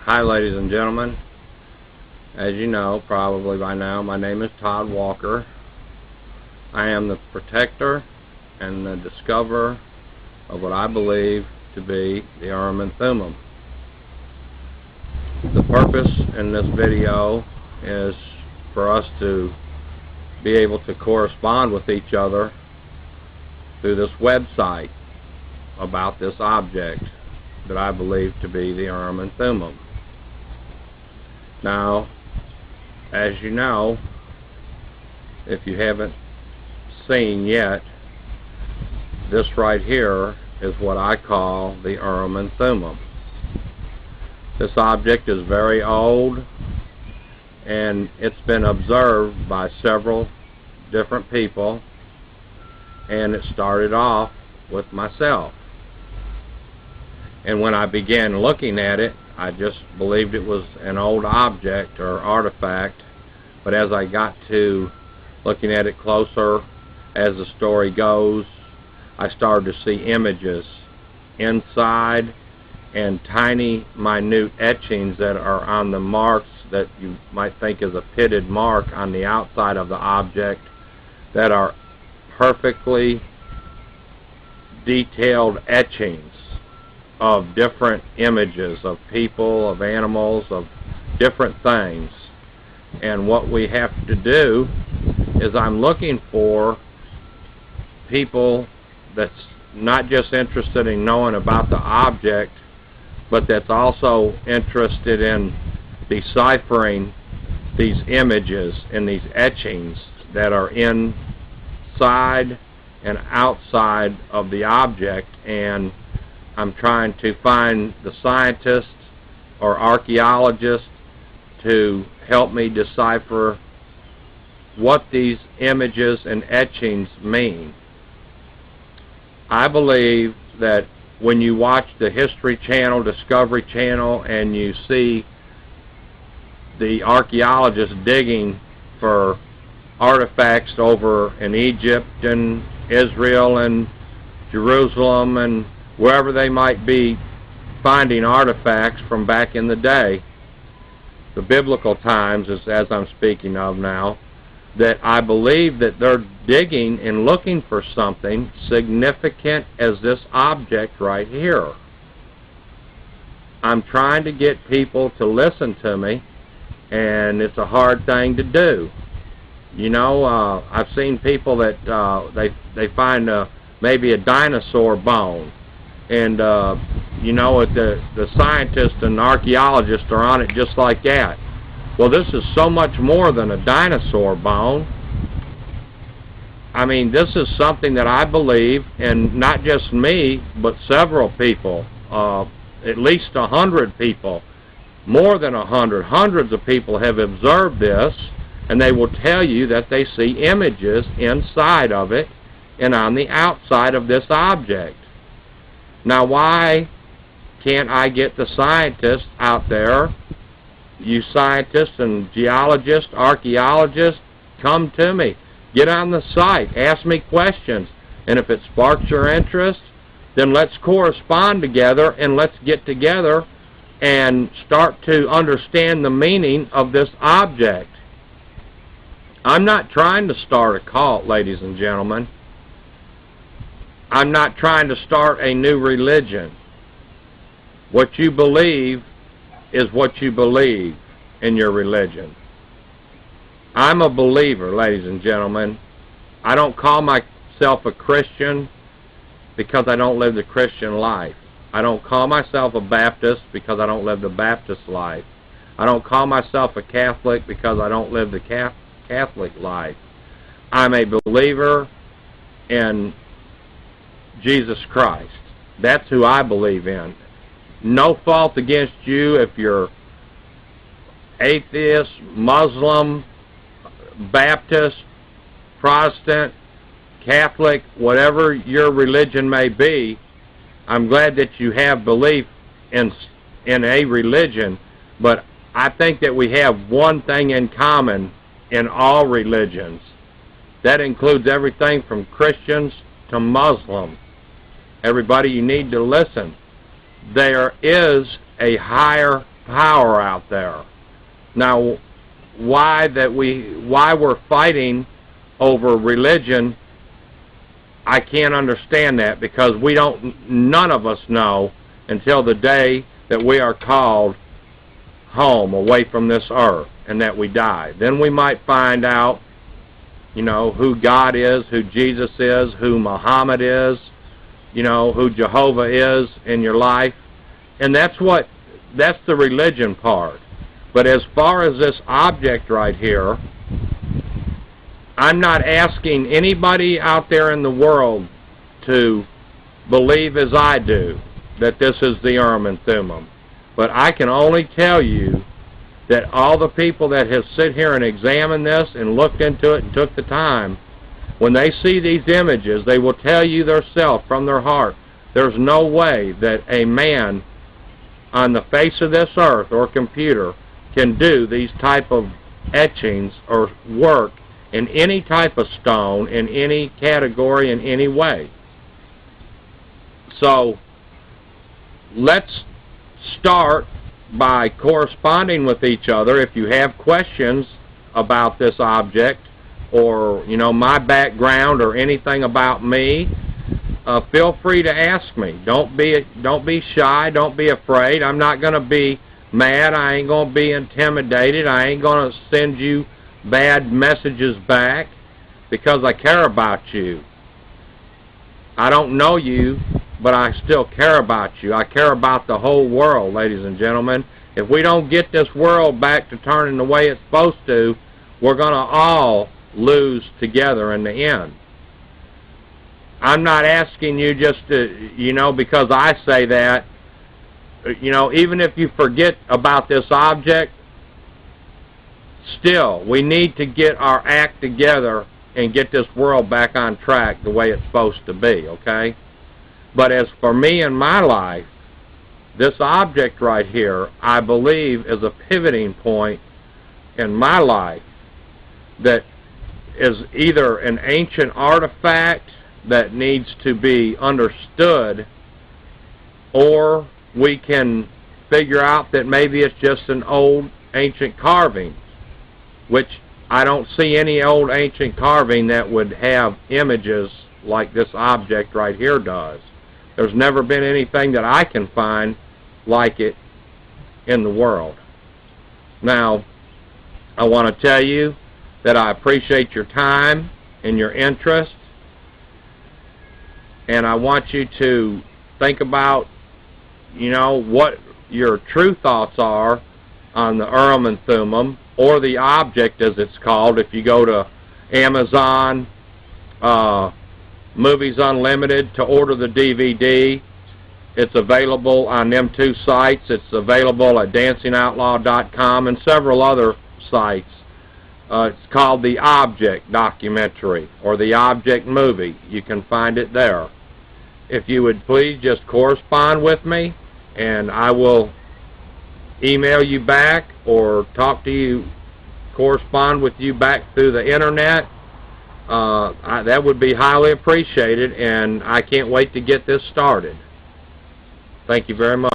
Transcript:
Hi, ladies and gentlemen. As you know, probably by now, my name is Todd Walker. I am the protector and the discoverer of what I believe to be the Urim and Thummim. The purpose in this video is for us to be able to correspond with each other through this website about this object that I believe to be the Urim and Thummim. Now, as you know, if you haven't seen yet, this right here is what I call the Urim and Thummim. This object is very old, and it's been observed by several different people, and it started off with myself. And when I began looking at it, I just believed it was an old object or artifact, but as I got to looking at it closer, as the story goes, I started to see images inside and tiny, minute etchings that are on the marks that you might think is a pitted mark on the outside of the object that are perfectly detailed etchings of different images of people, of animals, of different things. And what we have to do is I'm looking for people that's not just interested in knowing about the object, but that's also interested in deciphering these images and these etchings that are inside and outside of the object. And I'm trying to find the scientists or archaeologists to help me decipher what these images and etchings mean. I believe that when you watch the History Channel, Discovery Channel, and you see the archaeologists digging for artifacts over in Egypt and Israel and Jerusalem and wherever they might be finding artifacts from back in the day, the biblical times, as I'm speaking of now, that I believe that they're digging and looking for something significant as this object right here. I'm trying to get people to listen to me, and it's a hard thing to do. You know, I've seen people that they find maybe a dinosaur bone, and you know, the scientists and archaeologists are on it just like that. Well, this is so much more than a dinosaur bone. I mean, this is something that I believe, and not just me, but several people, at least 100 people, more than 100, hundreds of people have observed this, and they will tell you that they see images inside of it and on the outside of this object. Now, why can't I get the scientists out there, you scientists and geologists, archaeologists, come to me. Get on the site, ask me questions, and if it sparks your interest, then let's correspond together and let's get together and start to understand the meaning of this object. I'm not trying to start a cult, ladies and gentlemen. I'm not trying to start a new religion. What you believe is what you believe in your religion. I'm a believer, ladies and gentlemen. I don't call myself a Christian because I don't live the Christian life. I don't call myself a Baptist because I don't live the Baptist life. I don't call myself a Catholic because I don't live the Catholic life. I'm a believer in Jesus Christ. That's who I believe in. No fault against you if you're atheist, Muslim, Baptist, Protestant, Catholic, whatever your religion may be. I'm glad that you have belief in a religion, but I think that we have one thing in common in all religions. That includes everything from Christians to Muslim. Everybody, you need to listen. There is a higher power out there. Now, why we're fighting over religion, I can't understand that, because none of us know until the day that we are called home, away from this earth, and that we die. Then we might find out, who God is, who Jesus is, who Muhammad is, who Jehovah is in your life. And that's the religion part. But as far as this object right here, I'm not asking anybody out there in the world to believe as I do that this is the Urim and Thummim. But I can only tell you that all the people that have sit here and examined this and looked into it and took the time, when they see these images, they will tell you themselves from their heart, there's no way that a man on the face of this earth or computer can do these type of etchings or work in any type of stone, in any category, in any way. So let's start by corresponding with each other. If you have questions about this object, or my background, or anything about me, feel free to ask me. Don't be shy. Don't be afraid. I'm not going to be mad. I ain't going to be intimidated. I ain't going to send you bad messages back, because I care about you. I don't know you, but I still care about you. I care about the whole world, ladies and gentlemen. If we don't get this world back to turning the way it's supposed to, we're going to all lose together in the end. I'm not asking you just to, because I say that, even if you forget about this object, still, we need to get our act together and get this world back on track the way it's supposed to be, okay? But as for me and my life, this object right here, I believe, is a pivoting point in my life that is either an ancient artifact that needs to be understood, or we can figure out that maybe it's just an old ancient carving, which I don't see any old ancient carving that would have images like this object right here does. There's never been anything that I can find like it in the world. Now, I want to tell you that I appreciate your time and your interest, and I want you to think about, what your true thoughts are on the Urim and Thummim, or the object as it's called. If you go to Amazon, Movies Unlimited, to order the DVD, it's available on them two sites. It's available at dancingoutlaw.com and several other sites. It's called The Object Documentary, or The Object Movie. You can find it there. If you would please just correspond with me, and I will email you back or talk to you, correspond with you back through the internet. That would be highly appreciated, and I can't wait to get this started. Thank you very much.